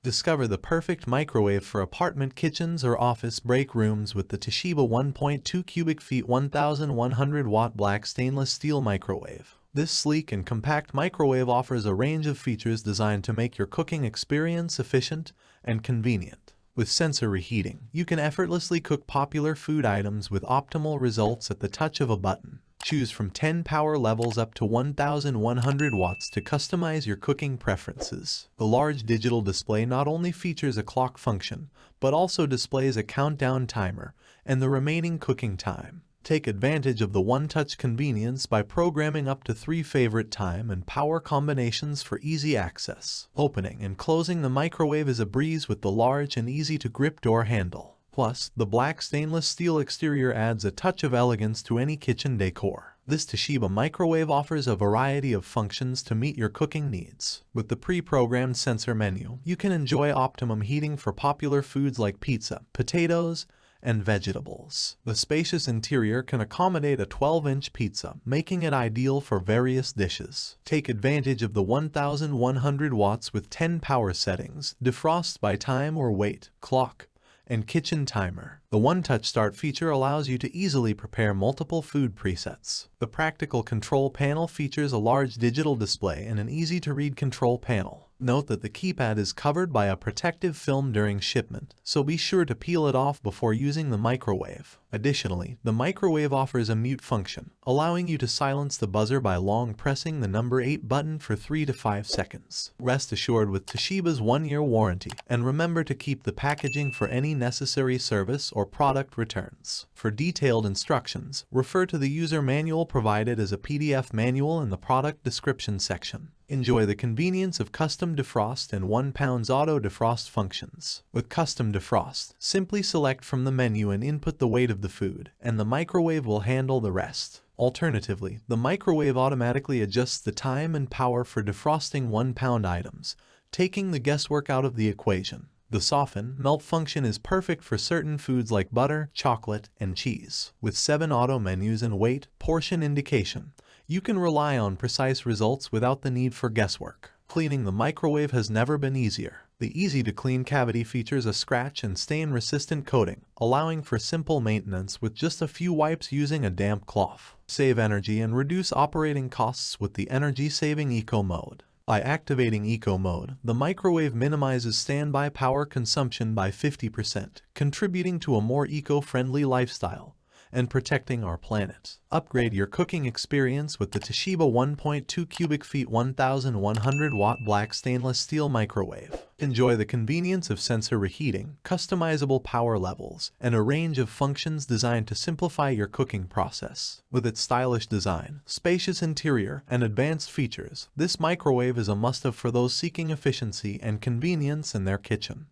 Discover the perfect microwave for apartment kitchens or office break rooms with the Toshiba 1.2 cubic feet 1100 watt black stainless steel microwave. This sleek and compact microwave offers a range of features designed to make your cooking experience efficient and convenient. With sensor reheating, you can effortlessly cook popular food items with optimal results at the touch of a button. Choose from 10 power levels up to 1100 watts to customize your cooking preferences. The large digital display not only features a clock function, but also displays a countdown timer and the remaining cooking time. Take advantage of the one-touch convenience by programming up to 3 favorite time and power combinations for easy access. Opening and closing the microwave is a breeze with the large and easy-to-grip door handle. Plus, the black stainless steel exterior adds a touch of elegance to any kitchen decor. This Toshiba microwave offers a variety of functions to meet your cooking needs. With the pre-programmed sensor menu, you can enjoy optimum heating for popular foods like pizza, potatoes, and vegetables. The spacious interior can accommodate a 12-inch pizza, making it ideal for various dishes. Take advantage of the 1100 watts with 10 power settings, defrost by time or weight, clock, and kitchen timer. The one-touch start feature allows you to easily prepare multiple food presets. The practical control panel features a large digital display and an easy-to-read control panel. Note that the keypad is covered by a protective film during shipment, so be sure to peel it off before using the microwave. Additionally, the microwave offers a mute function, allowing you to silence the buzzer by long pressing the number 8 button for 3 to 5 seconds. Rest assured with Toshiba's 1-year warranty, and remember to keep the packaging for any necessary service or product returns. For detailed instructions, refer to the user manual provided as a PDF manual in the product description section. Enjoy the convenience of custom defrost and 1-pound auto defrost functions. With custom defrost, simply select from the menu and input the weight of the food, and the microwave will handle the rest. Alternatively, the microwave automatically adjusts the time and power for defrosting 1-pound items, taking the guesswork out of the equation. The soften melt function is perfect for certain foods like butter, chocolate, and cheese. With 7 auto menus and weight, portion indication, you can rely on precise results without the need for guesswork. Cleaning the microwave has never been easier. The easy-to-clean cavity features a scratch and stain-resistant coating, allowing for simple maintenance with just a few wipes using a damp cloth. Save energy and reduce operating costs with the energy-saving Eco mode. By activating Eco mode, the microwave minimizes standby power consumption by 50%, contributing to a more eco-friendly lifestyle and protecting our planet. Upgrade your cooking experience with the Toshiba 1.2 cubic feet 1100 watt black stainless steel microwave. Enjoy the convenience of sensor reheating, customizable power levels, and a range of functions designed to simplify your cooking process. With its stylish design, spacious interior, and advanced features, this microwave is a must-have for those seeking efficiency and convenience in their kitchen.